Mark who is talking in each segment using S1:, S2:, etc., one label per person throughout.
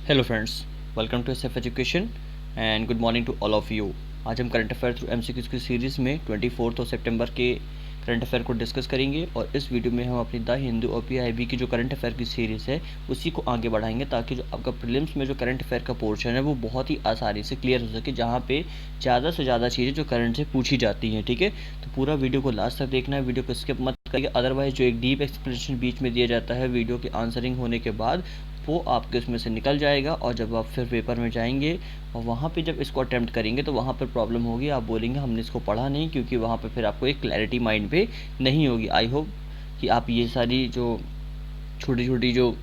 S1: Hello friends, welcome to SF education and good morning to all of you. आज हम current affair through MCQs की series में 24 सितंबर के current affair को discuss करेंगे और इस वीडियो में हम अपनी द हिंदू और पीआईबी की जो करंट अफेयर की सीरीज़ है उसी को आगे बढ़ाएंगे ताकि जो आपका प्रीलिम्स में जो करंट अफेयर का पोर्शन है वो बहुत ही आसानी से क्लियर हो सके, जहाँ पे ज़्यादा से ज़्यादा चीज़ें जो करंट से पूछी जाती हैं। ठीक है, तो पूरा वीडियो को लास्ट तक देखना है, वीडियो को स्किप मत करिए, अदरवाइज जो एक डीप एक्सप्लेनेशन बीच में दिया जाता है वीडियो के आंसरिंग होने के बाद वो आपके उसमें से निकल जाएगा और जब आप फिर पेपर में जाएंगे और वहाँ पे जब इसको अटैम्प्ट करेंगे तो वहाँ पर प्रॉब्लम होगी, आप बोलेंगे हमने इसको पढ़ा नहीं, क्योंकि वहाँ पे फिर आपको एक क्लैरिटी माइंड पे नहीं होगी। आई होप कि आप ये सारी जो छोटी छोटी जो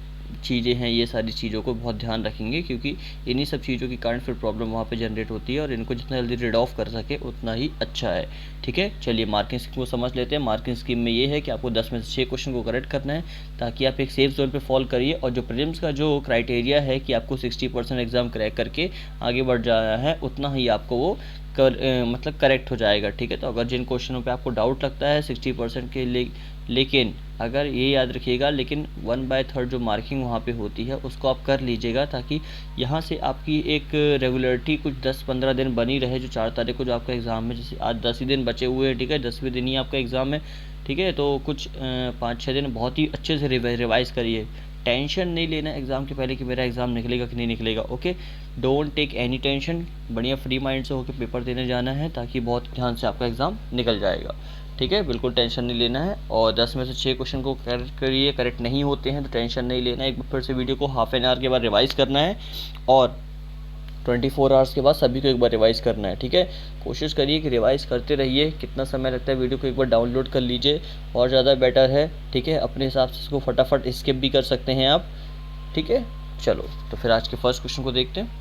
S1: चीज़ें हैं ये सारी चीज़ों को बहुत ध्यान रखेंगे, क्योंकि इन्हीं सब चीज़ों के कारण फिर प्रॉब्लम वहाँ पे जनरेट होती है और इनको जितना जल्दी रीड ऑफ कर सके उतना ही अच्छा है। ठीक है, चलिए मार्किंग स्कीम को समझ लेते हैं। मार्किंग स्कीम में ये है कि आपको 10 में से 6 क्वेश्चन को करेक्ट करना है ताकि आप एक सेफ जोन पे फॉल करिए, और जो प्रीलिम्स का जो क्राइटेरिया है कि आपको 60% एग्ज़ाम क्रैक करके आगे बढ़ जाना है उतना ही आपको वो मतलब करेक्ट हो जाएगा। ठीक है, तो अगर जिन क्वेश्चनों पे आपको डाउट लगता है 60% के लिए, लेकिन अगर ये याद रखिएगा, लेकिन 1/3 जो मार्किंग वहाँ पे होती है उसको आप कर लीजिएगा ताकि यहाँ से आपकी एक रेगुलरिटी कुछ 10-15 दिन बनी रहे। जो 4 तारीख को जो आपका एग्ज़ाम है, जैसे आज 10 ही दिन बचे हुए हैं, ठीक है, 10वें दिन ही आपका एग्ज़ाम है। ठीक है, तो कुछ 5-6 दिन बहुत ही अच्छे से रिवाइज़ करिए। टेंशन नहीं लेना एग्ज़ाम के पहले कि मेरा एग्ज़ाम निकलेगा कि नहीं निकलेगा। Okay, don't take any tension, बढ़िया फ्री माइंड से होकर पेपर देने जाना है ताकि बहुत ध्यान से आपका एग्ज़ाम निकल जाएगा। ठीक है, बिल्कुल टेंशन नहीं लेना है। और 10 में से 6 क्वेश्चन को करेक्ट करिए, करेक्ट नहीं होते हैं तो टेंशन नहीं लेना है। एक बार फिर से वीडियो को हाफ एन आवर के बाद रिवाइज़ करना है और 24 आवर्स के बाद सभी को एक बार रिवाइज़ करना है। ठीक है, कोशिश करिए कि रिवाइज़ करते रहिए। कितना समय लगता है वीडियो को एक बार डाउनलोड कर लीजिए और ज़्यादा बेटर है। ठीक है, अपने हिसाब से इसको फटाफट स्किप भी कर सकते हैं आप। ठीक है, चलो तो फिर आज के फर्स्ट क्वेश्चन को देखते हैं।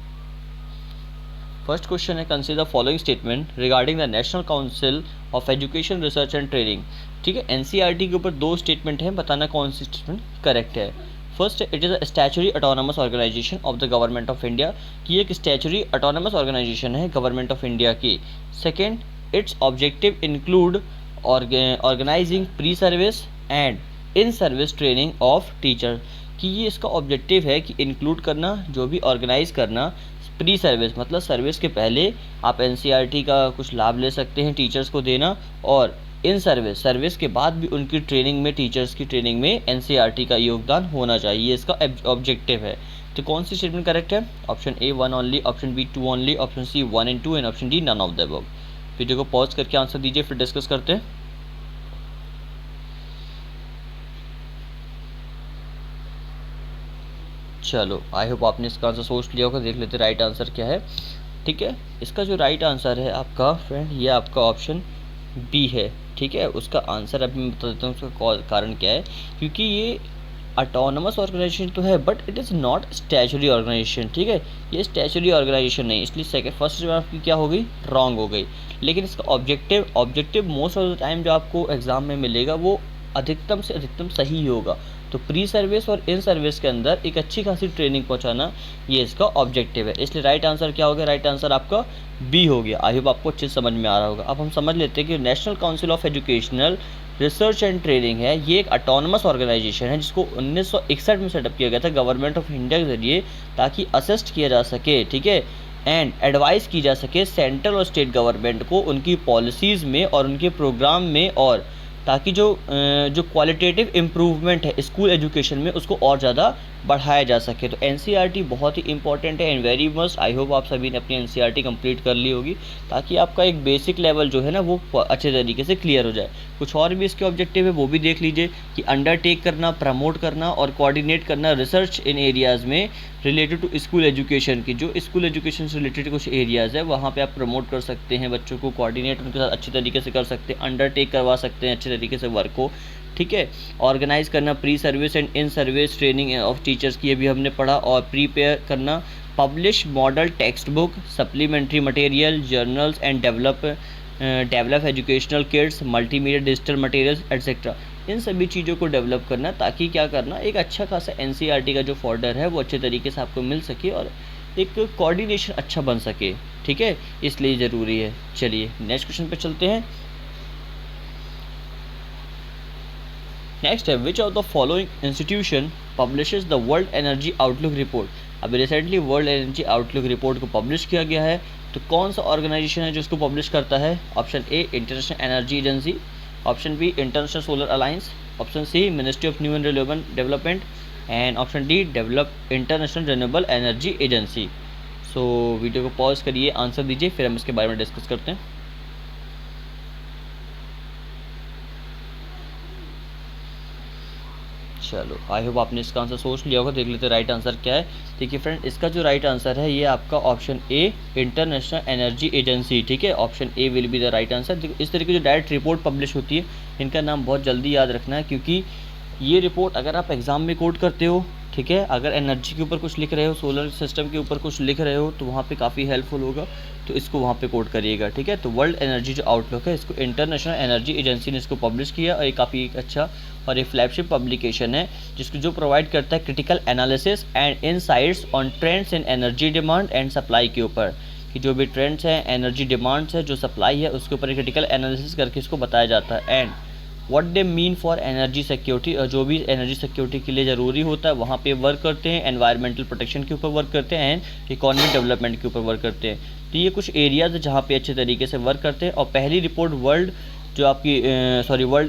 S1: फर्स्ट क्वेश्चन है, consider the following statement regarding the national council of education research and training. ठीक है, एनसीईआरटी के ऊपर 2 स्टेटमेंट हैं, बताना कौन सी स्टेटमेंट करेक्ट है। First, it is a statutory autonomous organisation of the government of India, कि एक स्टैचुरी ऑटोनमस ऑर्गेनाइजेशन है गवर्नमेंट ऑफ इंडिया की। Second, its objective include organising pre service and in service training of teacher, कि ये इसका objective है कि include करना, जो भी ऑर्गेनाइज करना प्री सर्विस मतलब सर्विस के पहले आप एनसीईआरटी का कुछ लाभ ले सकते हैं, टीचर्स को देना, और इन सर्विस सर्विस के बाद भी उनकी ट्रेनिंग में, टीचर्स की ट्रेनिंग में एनसीईआरटी का योगदान होना चाहिए, इसका ऑब्जेक्टिव है। तो कौन सी स्टेटमेंट करेक्ट है? Option A 1 only, option B 2 only, option C 1 and 2 and option D none of the above. Video को पॉज करके आंसर दीजिए, फिर डिस्कस करते हैं। चलो, आई होप आपने इसका आंसर सोच लिया होगा। देख लेते राइट आंसर क्या है। ठीक है, इसका जो राइट आंसर है आपका फ्रेंड, ये आपका ऑप्शन बी है। ठीक है, उसका आंसर अभी मैं बता देता हूँ उसका कारण क्या है। क्योंकि ये ऑटोनमस ऑर्गेनाइजेशन तो है but it is not statutory organisation. ठीक है, ये स्टैचुरी ऑर्गेनाइजेशन नहीं, इसलिए सेकंड फर्स्ट जो आपकी क्या हो गई, रॉन्ग हो गई। लेकिन इसका objective most of the time जो आपको एग्ज़ाम में मिलेगा वो अधिकतम से अधिकतम सही होगा। तो प्री सर्विस और इन सर्विस के अंदर एक अच्छी खासी ट्रेनिंग पहुंचाना, ये इसका ऑब्जेक्टिव है। इसलिए राइट आंसर क्या हो गया? राइट आंसर आपका बी हो गया। आई होप आपको अच्छे से समझ में आ रहा होगा। अब हम समझ लेते हैं कि national council of educational research and training है, ये एक ऑटोनमस ऑर्गेनाइजेशन है जिसको 1961 में सेटअप किया गया था गवर्नमेंट ऑफ इंडिया के जरिए, ताकि असिस्ट किया जा सके, ठीक है, एंड एडवाइस की जा सके सेंट्रल और स्टेट गवर्नमेंट को उनकी पॉलिसीज़ में और उनके प्रोग्राम में, और ताकि जो क्वालिटेटिव इम्प्रूवमेंट है स्कूल एजुकेशन में उसको और ज़्यादा बढ़ाया जा सके। तो एनसीईआरटी बहुत ही इंपॉर्टेंट है and very must. I hope आप सभी ने अपनी एनसीईआरटी कंप्लीट कर ली होगी ताकि आपका एक बेसिक लेवल जो है ना वो अच्छे तरीके से क्लियर हो जाए। कुछ और भी इसके ऑब्जेक्टिव है वो भी देख लीजिए, कि अंडरटेक करना, प्रमोट करना और कोऑर्डिनेट करना रिसर्च इन एरियाज़ में रिलेटेड टू स्कूल एजुकेशन की। जो स्कूल एजुकेशन से रिलेटेड कुछ एरियाज़ है वहाँ पे आप प्रमोट कर सकते हैं, बच्चों को कोऑर्डिनेट उनके साथ अच्छे तरीके से कर सकते हैं, अंडरटेक करवा सकते हैं अच्छे तरीके से वर्क को। ठीक है, ऑर्गेनाइज करना pre service and in service training of teachers की, ये भी हमने पढ़ा। और प्रीपेयर करना, publish model text book, supplementary material, journals and develop educational kits, multimedia digital materials etcetera. इन सभी चीज़ों को डेवलप करना, ताकि क्या करना, एक अच्छा खासा एनसीईआरटी का जो फोल्डर है वो अच्छे तरीके से आपको मिल सके और एक कोऑर्डिनेशन अच्छा बन सके। ठीक है, इसलिए ज़रूरी है। चलिए नेक्स्ट क्वेश्चन पे चलते हैं। नेक्स्ट है, which of the following institution publishes the world energy outlook report. अभी recently world energy outlook report को पब्लिश किया गया है, तो कौन सा ऑर्गेनाइजेशन है जो इसको पब्लिश करता है? Option A international energy agency, option B international solar alliance, option C ministry of new and renewable development, and option D develop international renewable energy agency. So video को पॉज करिए, answer दीजिए, फिर हम इसके बारे में डिस्कस करते हैं। चलो, आई होप आपने इसका आंसर सोच लिया होगा। देख लेते हैं राइट आंसर क्या है। देखिए फ्रेंड, इसका जो राइट आंसर है ये आपका option A international energy agency, ठीक है। Option A will be the right answer. इस तरह की जो डायरेक्ट रिपोर्ट पब्लिश होती है, इनका नाम बहुत जल्दी याद रखना है, क्योंकि ये रिपोर्ट अगर आप एग्ज़ाम में कोट करते हो, ठीक है, अगर एनर्जी के ऊपर कुछ लिख रहे हो, सोलर सिस्टम के ऊपर कुछ लिख रहे हो, तो वहाँ पे काफ़ी हेल्पफुल होगा, तो इसको वहाँ पे कोट करिएगा, ठीक है। तो वर्ल्ड एनर्जी जो आउटलुक है, इसको इंटरनेशनल एनर्जी एजेंसी ने इसको पब्लिश किया, और ये काफ़ी अच्छा और ये फ्लैगशिप पब्लिकेशन है, जिसको जो प्रोवाइड करता है critical analysis and insights on trends in energy demand and supply के ऊपर, कि जो भी ट्रेंड्स हैं, एनर्जी डिमांड्स है, जो सप्लाई है, उसके ऊपर क्रिटिकल एनालिसिस करके इसको बताया जाता है। And what they mean for energy security, और जो भी एनर्जी सिक्योरिटी के लिए ज़रूरी होता है वहाँ पे वर्क करते हैं। एनवायरमेंटल प्रोटेक्शन के ऊपर वर्क करते हैं, एंड इकोनॉमिक डेवलपमेंट के ऊपर वर्क करते हैं। तो ये कुछ एरियाज़ है जहाँ पे अच्छे तरीके से वर्क करते हैं। और पहली रिपोर्ट वर्ल्ड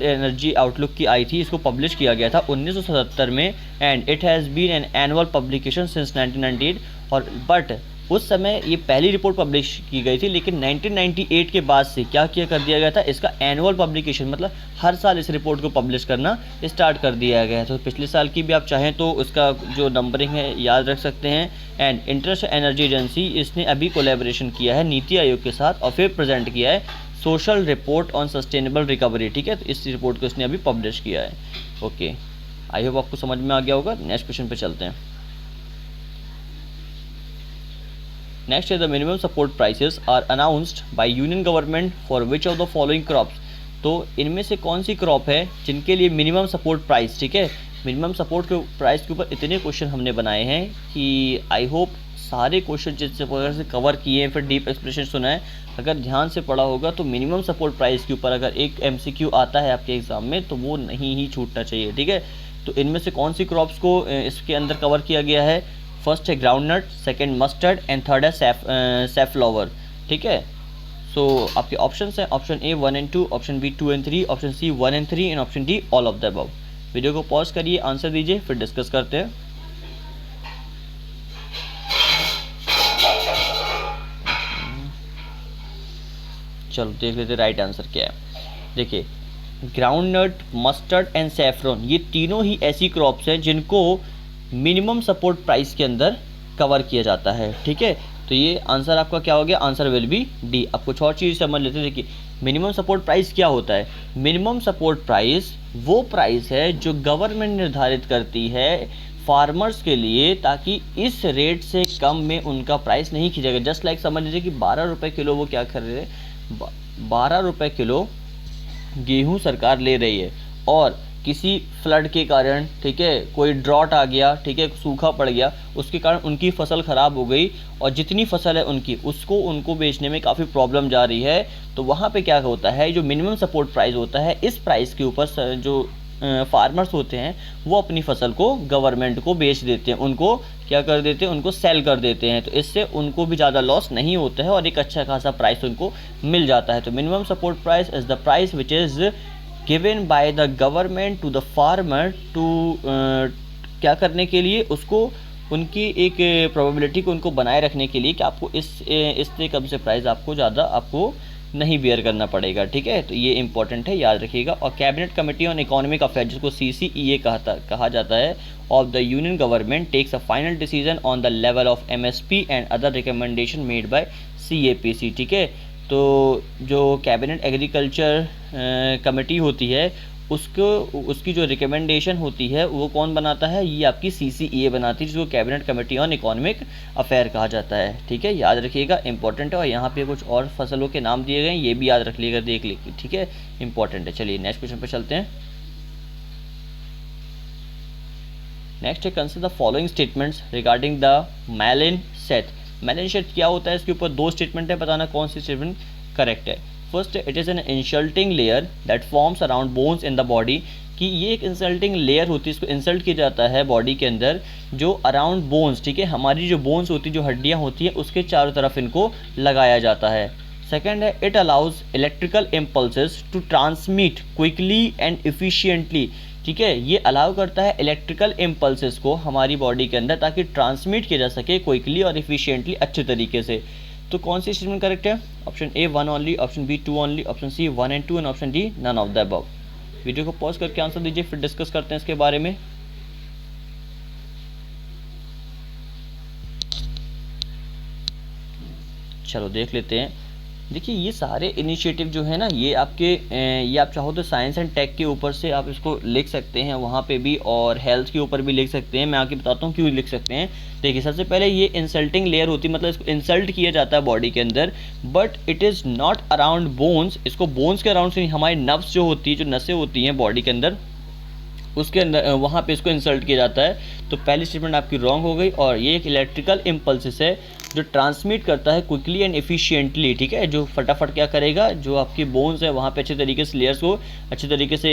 S1: एनर्जी आउटलुक की आई थी, इसको पब्लिश किया गया था 1977 में, and it has been an annual publication since 1998। और बट उस समय ये पहली रिपोर्ट पब्लिश की गई थी, लेकिन 1998 के बाद से क्या किया कर दिया गया था, इसका एनुअल पब्लिकेशन, मतलब हर साल इस रिपोर्ट को पब्लिश करना स्टार्ट कर दिया गया है। तो पिछले साल की भी आप चाहें तो उसका जो नंबरिंग है याद रख सकते हैं। एंड इंटरनेशनल एनर्जी एजेंसी, इसने अभी कोलैबोरेशन किया है नीति आयोग के साथ, और फिर प्रेजेंट किया है social report on sustainable recovery, ठीक है। तो इस रिपोर्ट को इसने अभी पब्लिश किया है। ओके, आई होप आपको समझ में आ गया होगा। नेक्स्ट क्वेश्चन पे चलते हैं। नेक्स्ट है the minimum support prices are announced by union government for which of the following crops. तो इनमें से कौन सी क्रॉप है जिनके लिए मिनिमम सपोर्ट प्राइस, ठीक है। मिनिमम सपोर्ट के प्राइस के ऊपर इतने क्वेश्चन हमने बनाए हैं कि आई होप सारे क्वेश्चन जिससे वगैरह से कवर किए हैं, फिर डीप एक्सप्लेनेशन सुना है, अगर ध्यान से पढ़ा होगा तो मिनिमम सपोर्ट प्राइस के ऊपर अगर एक एमसीक्यू आता है आपके एग्जाम में तो वो नहीं ही छूटना चाहिए, ठीक है। तो इनमें से कौन सी क्रॉप्स को इसके अंदर कवर किया गया है? फर्स्ट है groundnut, second mustard, and third है सैफलॉवर, ठीक है। सो आपके ऑप्शंस हैं option A 1 and 2, option B 2 and 3, option C 1 and 3, and option D all of the above. Video को पॉज करिए, आंसर दीजिए, फिर डिस्कस करते हैं। चलो देख लेते राइट आंसर क्या है। देखिए, groundnut, mustard and saffron, ये तीनों ही ऐसी क्रॉप्स हैं जिनको मिनिमम सपोर्ट प्राइस के अंदर कवर किया जाता है, ठीक है। तो ये आंसर आपका क्या हो गया? Answer will be D. अब कुछ और चीज़ समझ लेते हैं। देखिए, मिनिमम सपोर्ट प्राइस क्या होता है? मिनिमम सपोर्ट प्राइस वो प्राइस है जो गवर्नमेंट निर्धारित करती है फार्मर्स के लिए, ताकि इस रेट से कम में उनका प्राइस नहीं खींचेगा। जस्ट लाइक समझ लीजिए कि 12 रुपये किलो वो क्या कर रहे हैं, 12 रुपये किलो गेहूं सरकार ले रही है, और किसी फ्लड के कारण, ठीक है, कोई ड्रॉट आ गया, ठीक है, सूखा पड़ गया, उसके कारण उनकी फसल ख़राब हो गई, और जितनी फसल है उनकी उसको उनको बेचने में काफ़ी प्रॉब्लम जा रही है। तो वहाँ पे क्या होता है, जो मिनिमम सपोर्ट प्राइस होता है, इस प्राइस के ऊपर जो फार्मर्स होते हैं वो अपनी फसल को गवर्नमेंट को बेच देते हैं, उनको क्या कर देते हैं, उनको सेल कर देते हैं। तो इससे उनको भी ज़्यादा लॉस नहीं होता है और एक अच्छा खासा प्राइस उनको मिल जाता है। तो minimum support price is the price which is given by the government to the farmer to क्या करने के लिए, उसको उनकी एक प्रोबेबिलिटी को उनको बनाए रखने के लिए कि आपको इससे कम से प्राइस आपको ज़्यादा आपको नहीं बेयर करना पड़ेगा, ठीक है। तो ये इंपॉर्टेंट है, याद रखिएगा। और cabinet committee on economic affair, जिसको CCEA कहा जाता है, of the union government takes a final decision on the level of MSP and other recommendation made by CAPC, ठीक है। तो जो कैबिनेट एग्रीकल्चर कमेटी होती है, उसकी जो रिकमेंडेशन होती है वो कौन बनाता है? ये आपकी CCEA बनाती है, जिसको cabinet committee on economic affair कहा जाता है, ठीक है। याद रखिएगा, इंपॉर्टेंट है। और यहाँ पे कुछ और फसलों के नाम दिए गए हैं, ये भी याद रख लीजिएगा, देख लीजिए, ठीक है, इंपॉर्टेंट है। चलिए नेक्स्ट क्वेश्चन पे चलते हैं। नेक्स्ट है, consider the following statements regarding the myelin sheath. Myelin sheath क्या होता है? इसके ऊपर 2 स्टेटमेंट है, बताना कौन सी स्टेटमेंट करेक्ट है। First, it is an insulting layer that forms around bones in the body, कि ये एक इंसल्टिंग लेयर होती है, इसको इंसल्ट किया जाता है बॉडी के अंदर जो अराउंड बोन्स, ठीक है, हमारी जो बोन्स होती है, जो हड्डियाँ होती हैं, उसके चारों तरफ इनको लगाया जाता है। सेकेंड है it allows electrical impulses to transmit quickly and efficiently, ठीक है, ये अलाउ करता है इलेक्ट्रिकल इम्पल्सेस को हमारी बॉडी के अंदर ताकि ट्रांसमिट किया जा सके क्विकली और इफिशियंटली, अच्छे तरीके से। तो कौन सी स्टेटमेंट करेक्ट है? Option A 1 only, option B 2 only, option C 1 and 2 and option D none of the above. Video को पॉज करके आंसर दीजिए, फिर डिस्कस करते हैं इसके बारे में। चलो देख लेते हैं। देखिए ये सारे इनिशिएटिव जो है ना, ये आपके ये आप चाहो तो साइंस एंड टेक के ऊपर से आप इसको लिख सकते हैं वहाँ पे भी, और हेल्थ के ऊपर भी लिख सकते हैं। मैं आके बताता हूँ क्यों लिख सकते हैं। देखिए सबसे पहले ये इंसल्टिंग लेयर होती है, मतलब इसको इंसल्ट किया जाता है बॉडी के अंदर, but it is not around bones. इसको बोन्स के अराउंड से हमारी नर्व्स जो होती है, जो नसें होती हैं बॉडी के अंदर, उसके अंदर वहाँ पे इसको इंसल्ट किया जाता है। तो पहली स्टेटमेंट आपकी रॉन्ग हो गई। और ये एक इलेक्ट्रिकल इम्पल्सिस है जो ट्रांसमिट करता है क्विकली एंड एफिशिएंटली, ठीक है, जो फटाफट क्या करेगा, जो आपकी बोन्स है वहाँ पे अच्छे तरीके से लेयर्स को अच्छे तरीके से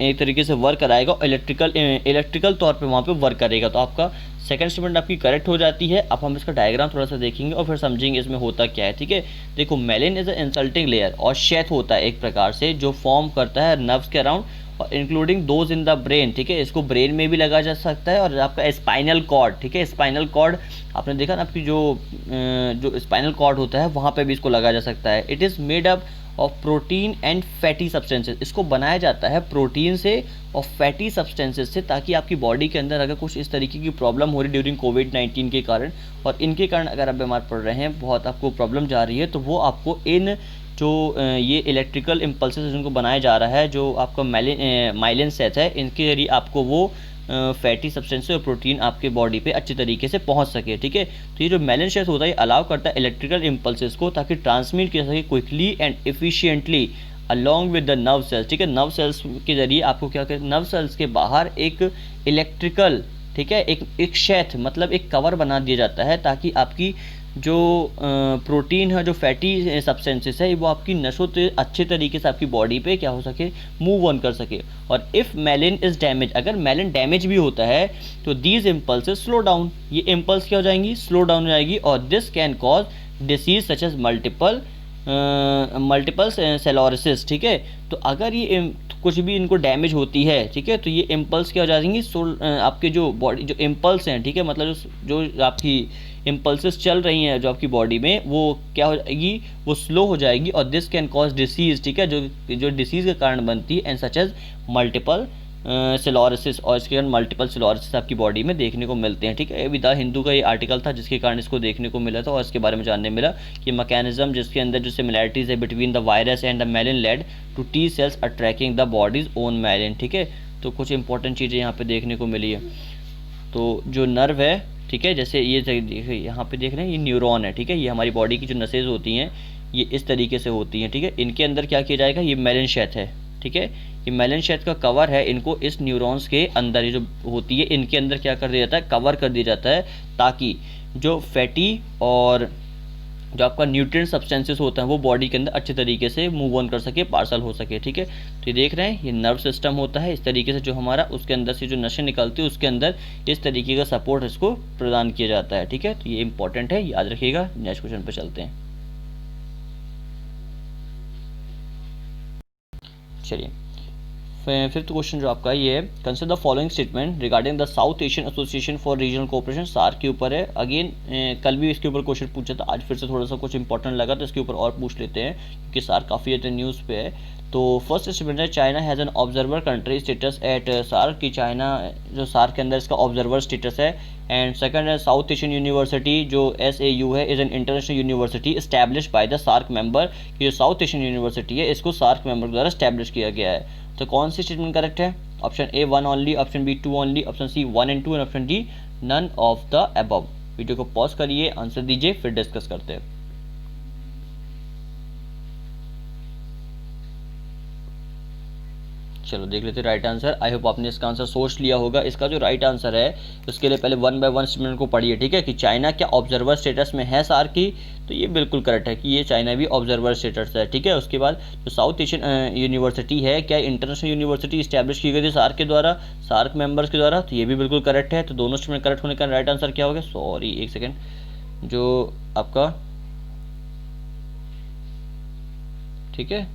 S1: एक तरीके से वर्क कराएगा और इलेक्ट्रिकल तौर पे वहाँ पे वर्क करेगा। तो आपका सेकंड स्टेटमेंट आपकी करेक्ट हो जाती है। अब हम इसका डायग्राम थोड़ा सा देखेंगे और फिर समझेंगे इसमें होता क्या है, ठीक है। देखो मेलिन इज अ इंसल्टिंग लेयर और शेथ होता है एक प्रकार से जो फॉर्म करता है नर्व्स के अराउंड, और including those in the brain, ठीक है, इसको ब्रेन में भी लगा जा सकता है। और आपका स्पाइनल कॉर्ड, ठीक है, स्पाइनल कॉर्ड आपने देखा ना, आपकी जो स्पाइनल कॉर्ड होता है वहाँ पे भी इसको लगा जा सकता है। It is made up of protein and fatty substances, इसको बनाया जाता है प्रोटीन से और फैटी सब्सटेंसेस से, ताकि आपकी बॉडी के अंदर अगर कुछ इस तरीके की प्रॉब्लम हो रही ड्यूरिंग कोविड-19 के कारण, और इनके कारण अगर आप बीमार पड़ रहे हैं, बहुत आपको प्रॉब्लम जा रही है, तो वो आपको इन जो ये इलेक्ट्रिकल इम्पल्सेस इनको बनाया जा रहा है, जो आपका माइलिन सेथ है, इनके जरिए आपको वो फैटी सब्सटेंस और प्रोटीन आपके बॉडी पे अच्छे तरीके से पहुंच सके, ठीक है। तो ये जो मेलिन शेथ होता है, ये अलाउ करता है इलेक्ट्रिकल इम्पल्सेस को ताकि ट्रांसमिट किया सके quickly and efficiently along with the nerve cells, ठीक है। नर्व सेल्स के जरिए आपको क्या करें, नर्व सेल्स के बाहर एक इलेक्ट्रिकल, ठीक है, एक शेथ मतलब एक कवर बना दिया जाता है ताकि आपकी जो प्रोटीन है, जो फैटी सब्सटेंसेस है, वो आपकी नसों से अच्छे तरीके से आपकी बॉडी पे क्या हो सके, मूव ऑन कर सके। और इफ़ मेलिन इज़ डैमेज, अगर मेलिन डैमेज भी होता है तो दीज इम्पल्सेस स्लो डाउन, ये इम्पल्स क्या हो जाएंगी, स्लो डाउन हो जाएगी। और this can cause disease such as multiple sclerosis, ठीक है। तो अगर ये कुछ भी इनको डैमेज होती है, ठीक है, तो ये इम्पल्स क्या हो जाएंगी, आपके जो बॉडी जो इम्पल्स हैं, ठीक है, मतलब जो आपकी इम्पल्सेस चल रही हैं जो आपकी बॉडी में, वो क्या हो जाएगी, वो स्लो हो जाएगी। और दिस कैन कॉज डिसीज़, ठीक है, जो डिसीज़ का कारण बनती है, एंड सच एज मल्टीपल सेलोरिसिस, और इसके कारण मल्टीपल सेलोरिसिस आपकी बॉडी में देखने को मिलते हैं, ठीक है। अभी द हिंदू का ये आर्टिकल था जिसके कारण इसको देखने को मिला था, और इसके बारे में जानने मिला कि मैकेनिज्म जिसके अंदर जो सिमिलैरिटीज़ है between the virus and the myelin led to T cells attacking the body's own myelin, ठीक है। तो कुछ इंपॉर्टेंट चीज़ें यहाँ पे देखने को मिली है। तो जो नर्व है, ठीक है, जैसे ये यहाँ पे देख रहे हैं, ये न्यूरॉन है, ठीक है, ये हमारी बॉडी की जो नसेज होती हैं ये इस तरीके से होती हैं, ठीक है। इनके अंदर क्या किया जाएगा, ये मेलिन शेथ है, ठीक है, ये मेलिन शेथ का कवर है, इनको इस न्यूरॉन्स के अंदर ये जो होती है इनके अंदर क्या कर दिया जाता है, कवर कर दिया जाता है, ताकि जो फैटी और जो आपका न्यूट्रिएंट सब्सटेंसेस होता है वो बॉडी के अंदर अच्छे तरीके से मूव ऑन कर सके, पार्सल हो सके, ठीक है। तो ये देख रहे हैं, ये नर्व सिस्टम होता है इस तरीके से, जो हमारा उसके अंदर से जो नशे निकलती है उसके अंदर इस तरीके का सपोर्ट इसको प्रदान किया जाता है, ठीक है। तो ये इंपॉर्टेंट है, याद रखिएगा। नेक्स्ट क्वेश्चन पे चलते हैं। चलिए फिफ्थ क्वेश्चन जो आपका ये है, consider the following statement regarding the South Asian Association for Regional Cooperation, SAARC के ऊपर है। अगेन कल भी इसके ऊपर क्वेश्चन पूछा था, आज फिर से थोड़ा सा कुछ इंपॉर्टेंट लगा तो इसके ऊपर और पूछ लेते हैं क्योंकि सार्क काफ़ी ज़्यादा न्यूज़ पे है। तो फर्स्ट स्टेटमेंट है, China has an observer country status at SAARC, की चाइना जो सार्क के अंदर इसका ऑब्जर्वर स्टेटस है। एंड सेकंड है, साउथ एशियन यूनिवर्सिटी जो SAU है is an international university establish by the SAARC member, कि जो साउथ एशियन यूनिवर्सिटी है इसको सार्क मेंबर द्वारा इस्टेब्लिश किया गया है। तो कौन सी स्टेटमेंट करेक्ट है? Option A 1 only, option B 2 only, option C 1 and 2 and option D none of the above. Video को पॉज करिए, आंसर दीजिए, फिर डिस्कस करते हैं। चलो देख लेते हैं राइट आंसर। आई होप आपने इसका आंसर सोच लिया होगा। इसका जो राइट आंसर है उसके लिए पहले 1 बाय 1 स्टेटमेंट को पढ़िए, ठीक है, कि चाइना क्या ऑब्जर्वर स्टेटस में है सार्क की, तो ये बिल्कुल करेक्ट है कि ये चाइना भी ऑब्जर्वर स्टेटस है, ठीक है। उसके बाद जो साउथ एशियन यूनिवर्सिटी है, क्या इंटरनेशनल यूनिवर्सिटी इस्टेब्लिश की गई थी सार्क के द्वारा, सार्क मेंबर्स के द्वारा, तो ये भी बिल्कुल करेक्ट है। तो दोनों स्टेटमेंट करेक्ट होने का राइट आंसर क्या हो गया, सॉरी एक सेकेंड, जो आपका, ठीक है,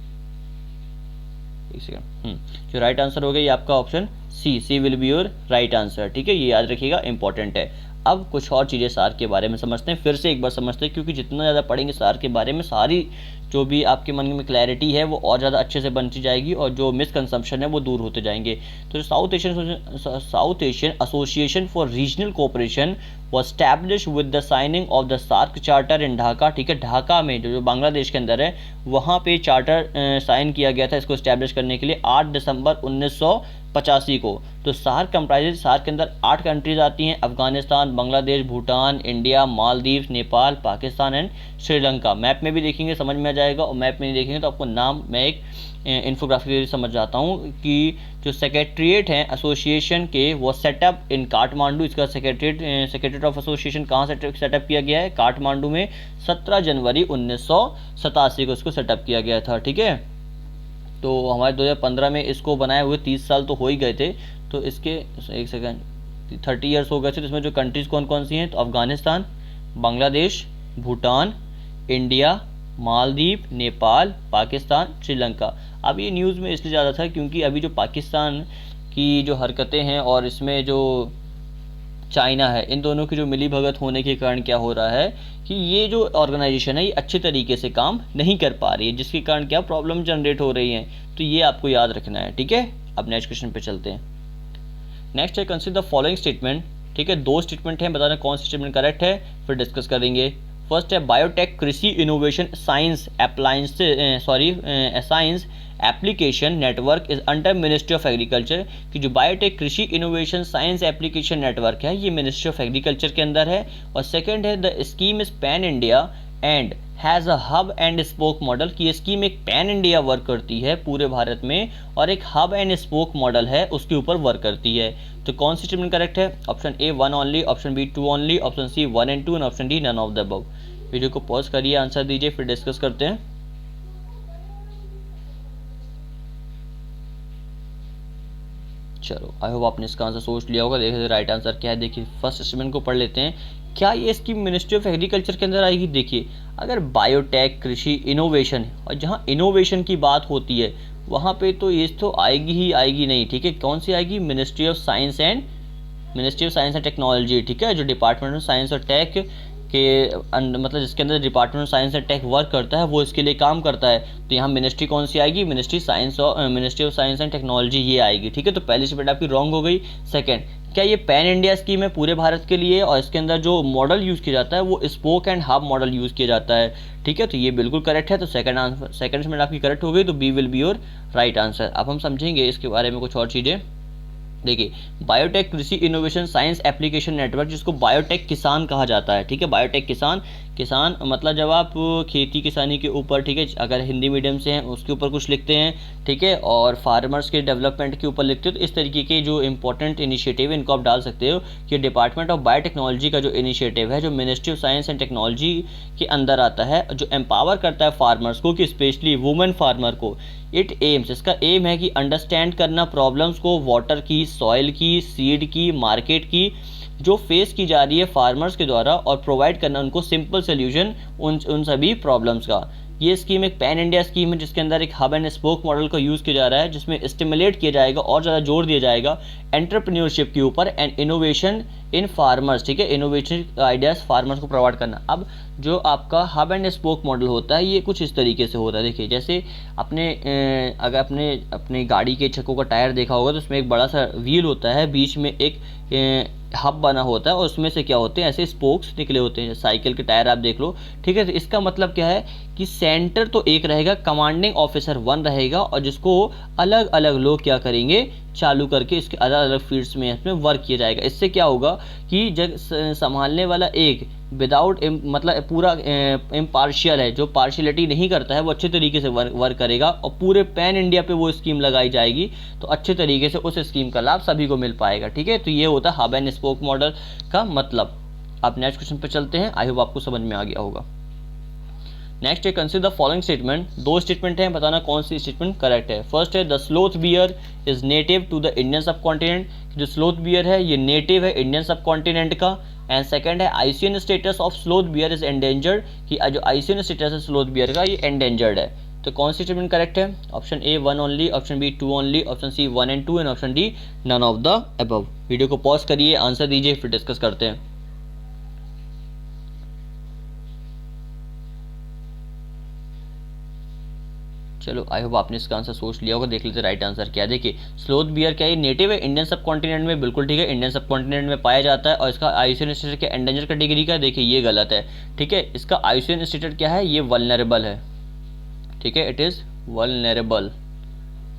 S1: एक सेकेंड, जो राइट आंसर हो गया ये आपका option C will be your right answer, ठीक है, ये याद रखिएगा, इंपॉर्टेंट है। अब कुछ और चीज़ें सार्क के बारे में समझते हैं, फिर से एक बार समझते हैं, क्योंकि जितना ज़्यादा पढ़ेंगे सार्क के बारे में, सारी जो भी आपके मन में क्लैरिटी है वो और ज़्यादा अच्छे से बनती जाएगी और जो मिसकंसेप्शन है वो दूर होते जाएंगे। तो जो South Asian Association for Regional Cooperation was established with the signing of the SAARC charter in Dhaka, ठीक है, ढाका में जो बांग्लादेश के अंदर है वहाँ पे चार्टर साइन किया गया था इसको इस्टेब्लिश करने के लिए 8 दिसंबर 1985 को। तो सार्क कंप्राइजेज, सार्क के अंदर 8 कंट्रीज आती हैं, Afghanistan, Bangladesh, Bhutan, India, Maldives, Nepal, Pakistan and Sri Lanka. Map में भी देखेंगे समझ में आ जाएगा, और मैप में नहीं देखेंगे तो आपको नाम मैं एक इन्फोग्राफी समझ जाता हूँ कि जो सेक्रेटरीट हैं एसोसिएशन के वो सेटअप इन काठमांडू, इसका सेक्रेटरीट ऑफ एसोसिएशन कहाँ सेटअप किया गया है, काठमांडू में 17 जनवरी 1987 को इसको सेटअप किया गया था, ठीक है। तो हमारे 2015 में इसको बनाए हुए 30 साल तो हो ही गए थे, तो इसके एक सेकेंड 30 ईयर्स हो गए थे। तो इसमें जो कंट्रीज़ कौन कौन सी हैं, तो अफगानिस्तान, बांग्लादेश, भूटान, इंडिया, मालदीव, नेपाल, पाकिस्तान, श्रीलंका। अब ये न्यूज़ में इसलिए ज़्यादा था क्योंकि अभी जो पाकिस्तान की जो हरकतें हैं और इसमें जो चाइना है, इन दोनों की जो मिली भगत होने के कारण क्या हो रहा है कि ये जो ऑर्गेनाइजेशन है ये अच्छे तरीके से काम नहीं कर पा रही है, जिसके कारण क्या प्रॉब्लम जनरेट हो रही हैं। तो ये आपको याद रखना है, ठीक है। अब नेक्स्ट क्वेश्चन पे चलते हैं। नेक्स्ट है कंसीडर द फॉलोइंग स्टेटमेंट, ठीक है, 2 स्टेटमेंट हैं, बताना कौन सा स्टेटमेंट करेक्ट है, फिर डिस्कस करेंगे। फर्स्ट है बायोटेक कृषि innovation science science application network is under ministry of agriculture, कि जो बायोटेक कृषि इनोवेशन साइंस एप्लीकेशन नेटवर्क है ये मिनिस्ट्री ऑफ एग्रीकल्चर के अंदर है। और सेकंड है the scheme is pan India and has a hub and spoke model, की ये स्कीम एक पैन इंडिया वर्क करती है पूरे भारत में और एक हब एंड स्पोक मॉडल है उसके ऊपर वर्क करती है। तो कौन सी स्टेटमेंट करेक्ट है, option A 1 only, option B 2 only, option C 1 and 2 and option D none of the above. Video को पॉज करिए, आंसर दीजिए, फिर डिस्कस करते हैं। चलो आई होप आपने इसका आंसर सोच लिया होगा। देखिए राइट आंसर क्या है, देखिए फर्स्ट स्टेटमेंट को पढ़ लेते हैं। क्या ये स्कीम मिनिस्ट्री ऑफ एग्रीकल्चर के अंदर आएगी, देखिए अगर बायोटेक कृषि इनोवेशन और जहाँ इनोवेशन की बात होती है वहाँ पे तो ये तो आएगी ही आएगी नहीं, ठीक है। कौन सी आएगी, ministry of science and technology, ठीक है, जो डिपार्टमेंट ऑफ साइंस और टेक के मतलब जिसके अंदर department of science and tech work करता है वो इसके लिए काम करता है। तो यहाँ मिनिस्ट्री कौन सी आएगी, ministry of science and technology ये आएगी, ठीक है। तो पहली स्टेटमेंट आपकी रॉन्ग हो गई। सेकंड, क्या ये पैन इंडिया स्कीम है पूरे भारत के लिए और इसके अंदर जो मॉडल यूज़ किया जाता है वो spoke and hub model use किया जाता है, ठीक है। तो ये बिल्कुल करेक्ट है। तो सेकंड स्टेटमेंट आपकी करेक्ट हो गई, तो B will be your right answer. अब हम समझेंगे इसके बारे में कुछ और चीज़ें। देखिए बायोटेक कृषि इनोवेशन साइंस एप्लीकेशन नेटवर्क, जिसको बायोटेक किसान कहा जाता है, ठीक है। बायोटेक किसान मतलब जब आप खेती किसानी के ऊपर, ठीक है, अगर हिंदी मीडियम से हैं उसके ऊपर कुछ लिखते हैं, ठीक है, और फार्मर्स के डेवलपमेंट के ऊपर लिखते हो, तो इस तरीके के जो इंपॉर्टेंट इनिशिएटिव इनको आप डाल सकते हो कि डिपार्टमेंट ऑफ बायोटेक्नोलॉजी का जो इनिशिएटिव है जो ministry of science and technology के अंदर आता है, जो एम्पावर करता है फार्मर्स को, कि स्पेशली वुमेन फार्मर को। इट एम्स, इसका एम है कि अंडरस्टैंड करना प्रॉब्लम्स को वाटर की, सॉइल की, सीड की, मार्केट की जो फेस की जा रही है फार्मर्स के द्वारा और प्रोवाइड करना उनको सिंपल सोल्यूशन उन सभी प्रॉब्लम्स का। ये स्कीम एक पैन इंडिया स्कीम है जिसके अंदर एक हब एंड स्पोक मॉडल का यूज़ किया जा रहा है, जिसमें स्टिमुलेट किया जाएगा और ज़्यादा जोर दिया जाएगा एंटरप्रेन्योरशिप के ऊपर एंड इनोवेशन इन फार्मर्स, ठीक है, इनोवेशन आइडियाज़ फार्मर्स को प्रोवाइड करना। अब जो आपका हब एंड स्पोक मॉडल होता है ये कुछ इस तरीके से होता है। देखिए जैसे अगर अपने गाड़ी के चक्कों का टायर देखा होगा तो उसमें एक बड़ा सा व्हील होता है, बीच में एक हब बना होता है और उसमें से क्या होते हैं ऐसे स्पोक्स निकले होते हैं। साइकिल के टायर आप देख लो, ठीक है। तो इसका मतलब क्या है कि सेंटर तो एक रहेगा, कमांडिंग ऑफिसर 1 रहेगा और जिसको अलग अलग लोग क्या करेंगे, चालू करके इसके अलग अलग फील्ड्स में इसमें वर्क किया जाएगा। इससे क्या होगा कि जब संभालने वाला एक विदाउट मतलब पूरा इम्पार्शियल है, जो पार्शियलिटी नहीं करता है, वो अच्छे तरीके से वर्क करेगा और पूरे पैन इंडिया पे वो स्कीम लगाई जाएगी, तो अच्छे तरीके से उस स्कीम का लाभ सभी को मिल पाएगा। ठीक है, तो ये होता है हब एंड स्पोक मॉडल का मतलब। आप नेक्स्ट क्वेश्चन पे चलते हैं, आई होप आपको समझ में आ गया होगा। नेक्स्ट है कंसीडर द फॉलोइंग स्टेटमेंट। दो स्टेटमेंट हैं, बताना कौन सी स्टेटमेंट करेक्ट है। फर्स्ट है the sloth bear is native to the Indian subcontinent. जो स्लोथ बियर है ये नेटिव है इंडियन सब कॉन्टिनेंट का। एंड सेकंड है ICN status of sloth bear is endangered, कि जो आईसीएन स्टेटस है स्लोथ बियर का ये एंडेंजर्ड है। तो कौन सी स्टेटमेंट करेक्ट है? Option A 1 only, option B 2 only, option C 1 and 2 and option D none of the above. Video को पॉज करिए, आंसर दीजिए, फिर डिस्कस करते हैं। चलो आई होप आपने इसका आंसर सोच लिया होगा। देख लेते राइट आंसर क्या है। देखिए स्लोथ बियर क्या है, नेटिव है इंडियन सब कॉन्टिनेंट में, बिल्कुल ठीक है, इंडियन सब कॉन्टिनेंट में पाया जाता है। और इसका आईसीएन स्टेटस क्या एंडेंजर कैटेगरी का, देखिए ये गलत है। ठीक है, इसका आईसीएन स्टेटस क्या है, ये वल्नरेबल है। ठीक है, इट इज़ वल्नरेबल,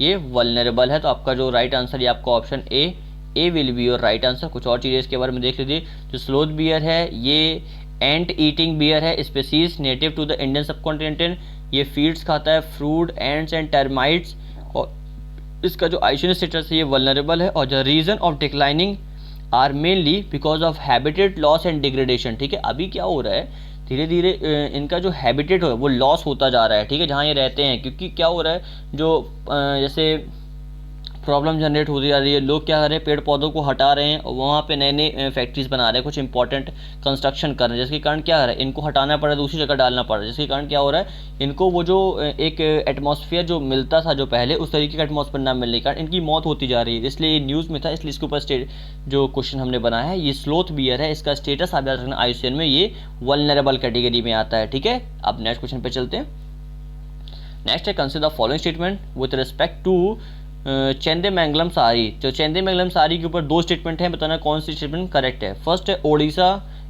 S1: ये वल्नरेबल है। तो आपका जो राइट आंसर ये आपका option A will be your right answer. कुछ और चीज़ें इसके बारे में देख लीजिए। जो स्लोथ बियर है ये एंट ईटिंग बियर है, species native to the Indian subcontinent. ये फीड्स खाता है, फ्रूट, एंड्स एंड टर्माइट्स। और इसका जो आईसीएन स्टेटस है ये वल्नरेबल है। और the reason of declining are mainly because of habitat loss and degradation. ठीक है, अभी क्या हो रहा है, धीरे धीरे इनका जो हैबिटेट है वो लॉस होता जा रहा है। ठीक है, जहाँ ये रहते हैं, क्योंकि क्या हो रहा है, जो जैसे प्रॉब्लम जनरेट होती जा रही है, लोग क्या कर रहे हैं, पेड़ पौधों को हटा रहे हैं और वहाँ पे नए नए फैक्ट्रीज बना रहे हैं, कुछ इंपॉर्टेंट कंस्ट्रक्शन कर रहे हैं, जिसके कारण क्या हो रहा है, इनको हटाना पड़ रहा है, दूसरी जगह डालना पड़ रहा है, जिसके कारण क्या हो रहा है, इनको वो जो एक एटमॉस्फेयर जो मिलता था जो पहले, उस तरीके का एटमॉस्फेयर ना मिलने के कारण इनकी मौत होती जा रही है। इसलिए ये न्यूज़ में था, इसलिए इसके ऊपर जो क्वेश्चन हमने बनाया है, ये स्लोथ बियर है, इसका स्टेटस आप याद रखना आईसीएन में ये वल्नरेबल कैटेगरी में आता है। ठीक है, अब नेक्स्ट क्वेश्चन पे चलते हैं। नेक्स्ट है consider the following statement with respect to Chendamangalam sari. तो चंदेमंगलम साड़ी के ऊपर दो स्टेटमेंट हैं, बताना कौन सी स्टेटमेंट करेक्ट है। फर्स्ट है Odisha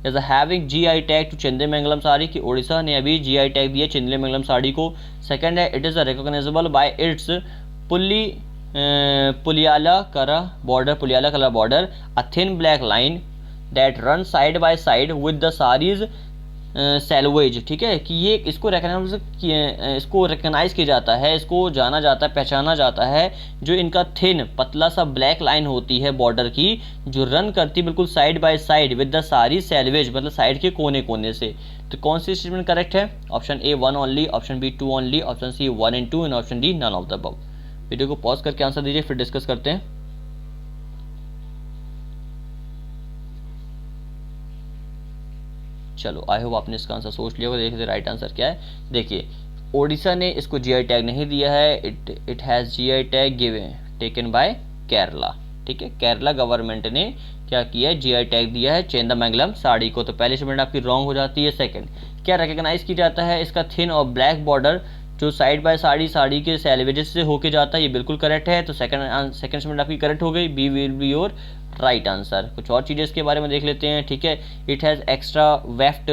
S1: is having GI tag to Chendamangalam sari, कि ओडिशा ने अभी जीआई टैग दिया चंदेमंगलम साड़ी को। सेकंड है it is recognisable by its puliyila kara border, a thin black line that run side by side with the sari's selvage. ठीक है, कि ये इसको रिकग्नाइज किया जाता है, इसको जाना जाता है, पहचाना जाता है, जो इनका थिन पतला सा ब्लैक लाइन होती है बॉर्डर की, जो रन करती है बिल्कुल side by side with the सारी सैलवेज, मतलब साइड के कोने कोने से। तो कौन सी स्टेटमेंट करेक्ट है? Option A 1 only, option B 2 only, option C 1 and 2 and option D none of the above. Video को पॉज करके आंसर दीजिए, फिर डिस्कस करते हैं। चलो आई होप आपने इसका आंसर सोच लिया होगा। देखिए राइट आंसर क्या है। देखिए ओडिशा ने इसको जीआई टैग नहीं दिया है, it has GI tag given taken by Kerala. ठीक है, केरला गवर्नमेंट ने क्या किया है, जीआई टैग दिया है चंदेमंगलम साड़ी को। तो पहली स्टेटमेंट आपकी रॉन्ग हो जाती है। सेकंड, क्या रिकग्नाइज किया जाता है, इसका थिन और ब्लैक बॉर्डर जो साइड बाय साड़ी के सैलवेजेस से होके जाता है, ये बिल्कुल करेक्ट है। तो सेकंड स्टेटमेंट आपकी करेक्ट हो गई, B will be your right answer. कुछ और चीज़ें इसके बारे में देख लेते हैं। ठीक है, it has extra weft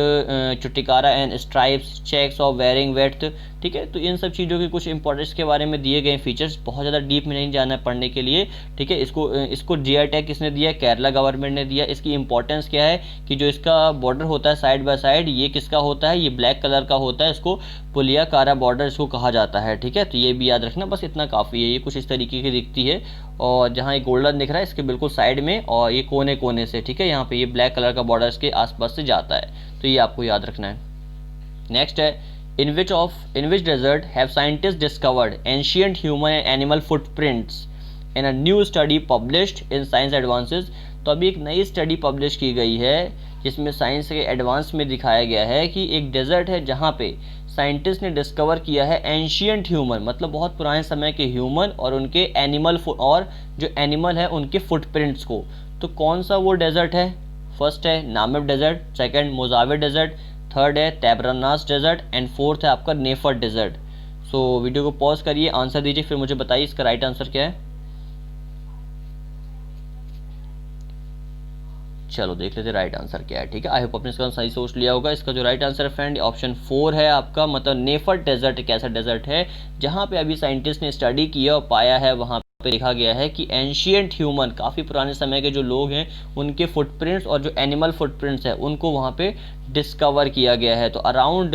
S1: chuttikara and stripes checks of varying width. ठीक है, तो इन सब चीज़ों के कुछ इंपॉर्टेंस के बारे में दिए गए फीचर्स, बहुत ज़्यादा डीप में नहीं जाना है पढ़ने के लिए। ठीक है, इसको जीआई टैग किसने दिया? केरला गवर्नमेंट ने दिया। इसकी इंपॉर्टेंस क्या है कि जो इसका बॉर्डर होता है साइड बाय साइड, ये किसका होता है, ये ब्लैक कलर का होता है, इसको पुलियाकारा बॉर्डर इसको कहा जाता है। ठीक है, तो ये भी याद रखना, बस इतना काफ़ी है। ये कुछ इस तरीके की दिखती है, और जहाँ ये गोल्डन दिख रहा है इसके बिल्कुल साइड में, और ये कोने कोने से, ठीक है, यहाँ पे ये ब्लैक कलर का बॉर्डर इसके आसपास से जाता है, तो ये आपको याद रखना है। नेक्स्ट है in which desert have scientists discovered ancient human and animal footprints in a new study published in Science Advances। तो अभी एक नई स्टडी पब्लिश की गई है जिसमें साइंस के एडवांस में दिखाया गया है कि एक डेजर्ट है जहाँ पे साइंटिस्ट ने डिस्कवर किया है एंशियंट ह्यूमन, मतलब बहुत पुराने समय के ह्यूमन और उनके एनिमल और जो एनिमल है उनके फुटप्रिंट्स को। तो कौन सा वो डेजर्ट है? फर्स्ट है नामिब डेजर्ट, सेकंड मोजावे डेजर्ट, थर्ड है तैबरनास डेजर्ट एंड फोर्थ है आपका नेफर डेजर्ट। सो वीडियो को पॉज करिए, आंसर दीजिए, फिर मुझे बताइए इसका राइट आंसर क्या है। चलो देख लेते राइट आंसर क्या है। ठीक है, आई होप आपने इसका सही सोच लिया होगा। इसका जो राइट आंसर है फ्रेंड ऑप्शन 4 है आपका, मतलब नेफर डेजर्ट एक ऐसा डेजर्ट है जहाँ पे अभी साइंटिस्ट ने स्टडी किया और पाया है वहाँ पे देखा गया है कि एंशियंट ह्यूमन, काफ़ी पुराने समय के जो लोग हैं उनके फुटप्रिंट्स और जो एनिमल फुटप्रिंट्स है उनको वहाँ पे डिस्कवर किया गया है। तो around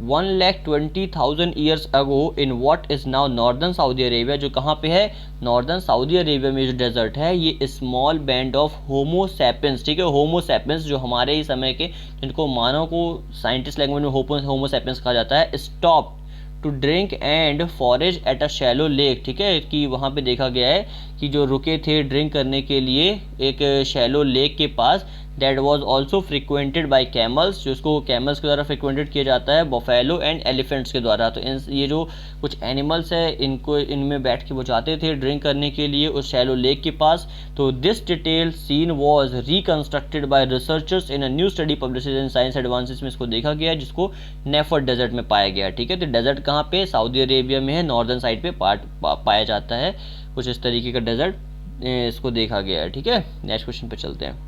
S1: 1,20,000 years ago in what is now northern Saudi Arabia, जो कहाँ पे है, नॉर्दर्न सऊदी अरेबिया में जो डेजर्ट है, ये small band of Homo sapiens, ठीक है, होमो सैपियंस जो हमारे ही समय के, जिनको मानव को साइंटिस्ट लैंग्वेज में होमो सैपियंस कहा जाता है, stop to drink and forage at a shallow lake, ठीक है, कि वहाँ पे देखा गया है कि जो रुके थे ड्रिंक करने के लिए एक शैलो लेक के पास, that was also frequented by camels, जो उसको कैमल्स के द्वारा फ्रिक्वेंटेड किया जाता है, बफेलो एंड एलिफेंट्स के द्वारा। तो ये जो कुछ एनिमल्स है इनको इनमें बैठ के वो जाते थे ड्रिंक करने के लिए उस शैलो लेक के पास। तो this detail scene was reconstructed by researchers in a new study published in Science Advances में इसको देखा गया है, जिसको नेफर्ट डेजर्ट में पाया गया, ठीक है। तो डेजर्ट कहाँ पे, सऊदी अरेबिया में है, नॉर्दर्न साइड पे पाया जाता है, कुछ इस तरीके का डेजर्ट इसको देखा गया है, ठीक है। नेक्स्ट क्वेश्चन पे चलते हैं।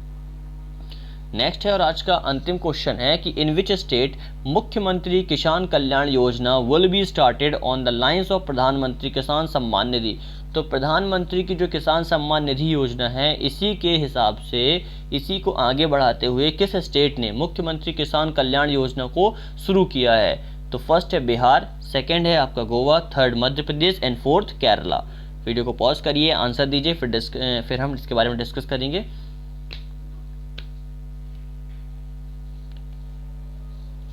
S1: नेक्स्ट है और आज का अंतिम क्वेश्चन है कि इन विच स्टेट मुख्यमंत्री किसान Kalyan Yojana will be started on the lines of प्रधानमंत्री किसान सम्मान निधि। तो प्रधानमंत्री की जो किसान सम्मान निधि योजना है, इसी के हिसाब से इसी को आगे बढ़ाते हुए किस स्टेट ने मुख्यमंत्री किसान कल्याण योजना को शुरू किया है। तो फर्स्ट है बिहार, सेकेंड है आपका Goa, third Madhya Pradesh and fourth Kerala. Video को पॉज करिए, आंसर दीजिए, फिर हम इसके बारे में डिस्कस करेंगे।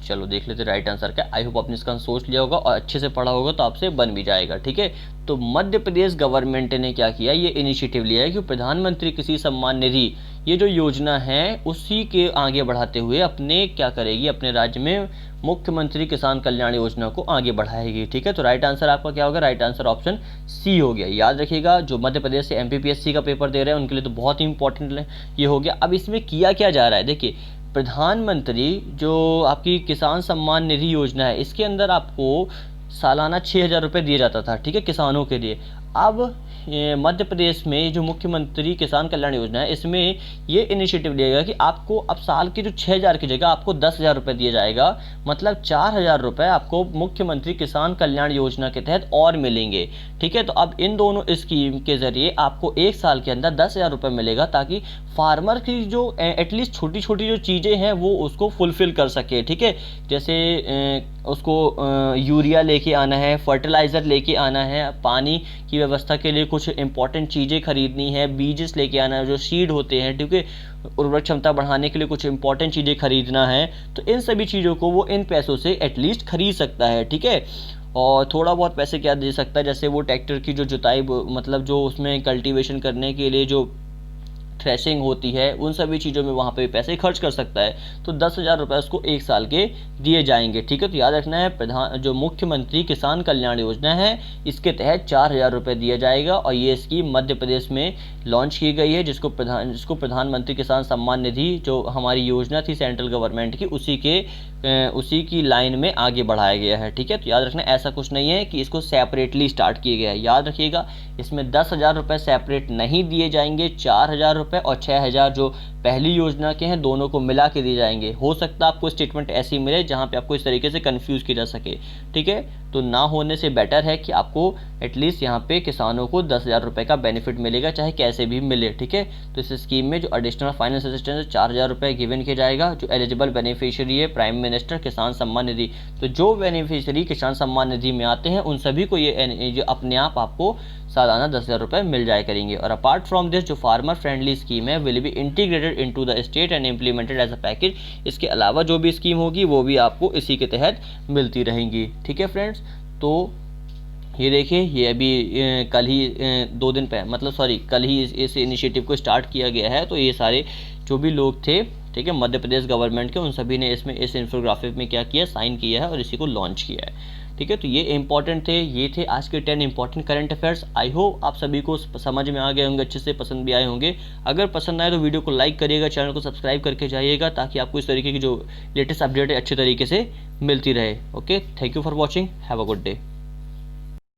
S1: चलो देख लेते राइट आंसर क्या। आई होप आपने इसका सोच लिया होगा और अच्छे से पढ़ा होगा तो आपसे बन भी जाएगा, ठीक है। तो मध्य प्रदेश गवर्नमेंट ने क्या किया, ये इनिशिएटिव लिया है कि प्रधानमंत्री किसी सम्मान निधि, ये जो योजना है उसी के आगे बढ़ाते हुए अपने क्या करेगी, अपने राज्य में मुख्यमंत्री किसान कल्याण योजना को आगे बढ़ाएगी, ठीक है। तो राइट आंसर आपका क्या होगा, राइट आंसर ऑप्शन सी हो गया। याद रखिएगा, जो मध्य प्रदेश से एमपीपीएससी का पेपर दे रहे हैं उनके लिए तो बहुत ही इंपॉर्टेंट ये हो गया। अब इसमें किया क्या जा रहा है, देखिए प्रधानमंत्री जो आपकी किसान सम्मान निधि योजना है, इसके अंदर आपको सालाना 6,000 रुपये दिया जाता था, ठीक है, किसानों के लिए। अब मध्य प्रदेश में जो मुख्यमंत्री किसान कल्याण योजना है, इसमें ये इनिशिएटिव लिया गया कि आपको अब साल के जो 6,000 की जगह आपको 10,000 रुपये दिए जाएगा, मतलब 4,000 रुपये आपको मुख्यमंत्री किसान कल्याण योजना के तहत और मिलेंगे, ठीक है। तो अब इन दोनों स्कीम के जरिए आपको एक साल के अंदर 10,000 रुपये मिलेगा, ताकि फार्मर की जो एटलीस्ट छोटी छोटी जो चीज़ें हैं वो उसको फुलफिल कर सके, ठीक है। जैसे उसको यूरिया लेके आना है, फर्टिलाइज़र लेके आना है, पानी की व्यवस्था के लिए कुछ इंपॉर्टेंट चीज़ें खरीदनी है, बीजेस लेके आना है, जो सीड होते हैं, ठीक है, उर्वरक क्षमता बढ़ाने के लिए कुछ इंपॉर्टेंट चीज़ें खरीदना है। तो इन सभी चीज़ों को वो इन पैसों से एटलीस्ट खरीद सकता है, ठीक है। और थोड़ा बहुत पैसे क्या दे सकता है, जैसे वो ट्रैक्टर की जो जुताई, मतलब जो उसमें कल्टीवेशन करने के लिए जो थ्रेशिंग होती है, उन सभी चीज़ों में वहाँ पे पैसे खर्च कर सकता है। तो 10,000 रुपये उसको एक साल के दिए जाएंगे, ठीक है। तो याद रखना है, जो मुख्यमंत्री किसान कल्याण योजना है इसके तहत 4,000 रुपये दिया जाएगा, और ये स्कीम मध्य प्रदेश में लॉन्च की गई है, जिसको प्रधानमंत्री किसान सम्मान निधि जो हमारी योजना थी सेंट्रल गवर्नमेंट की, उसी की लाइन में आगे बढ़ाया गया है, ठीक है। तो याद रखना ऐसा कुछ नहीं है कि इसको सेपरेटली स्टार्ट किया गया है। याद रखिएगा, इसमें 10,000 रुपये सेपरेट नहीं दिए जाएंगे, 4,000 रुपये और 6,000 जो पहली योजना के हैं दोनों को मिला के दिए जाएंगे। हो सकता है आपको स्टेटमेंट ऐसी मिले जहां पे आपको इस तरीके से कंफ्यूज किया जा सके, ठीक है। तो ना होने से बेटर है कि आपको एटलीस्ट यहाँ पे किसानों को 10,000 रुपये का बेनिफिट मिलेगा, चाहे कैसे भी मिले, ठीक है। तो इस स्कीम में जो एडिशनल फाइनेंस असिस्टेंस 4,000 रुपये गिवन किया जाएगा। जो एलिजिबल बेनिफिशियरी है प्राइम मिनिस्टर किसान सम्मान निधि, तो जो बेनिफिशियरी किसान सम्मान निधि में आते हैं उन सभी को ये जो अपने आप आपको सालाना 10,000 रुपये मिल जाए करेंगे। और अपार्ट फ्रॉम दिस जो फार्मर फ्रेंडली स्कीम है will be integrated into the state and implemented as a package. इसके अलावा जो भी स्कीम होगी वो भी आपको इसी के तहत मिलती रहेंगी, ठीक है फ्रेंड्स। तो ये देखिए, ये अभी कल ही 2 दिन पहले, मतलब सॉरी कल ही इस इनिशिएटिव को स्टार्ट किया गया है। तो ये सारे जो भी लोग थे, ठीक है, मध्य प्रदेश गवर्नमेंट के, उन सभी ने इसमें इस इन्फोग्राफिक में क्या किया, साइन किया है और इसी को लॉन्च किया है, ठीक है। तो ये इंपॉर्टेंट थे, ये थे आज के 10 important current affairs. I hope आप सभी को समझ में आ गए होंगे, अच्छे से पसंद भी आए होंगे। अगर पसंद आए तो वीडियो को लाइक करिएगा, चैनल को सब्सक्राइब करके जाइएगा, ताकि आपको इस तरीके की जो लेटेस्ट अपडेट है अच्छे तरीके से मिलती रहे। Okay, thank you for watching, have a good day.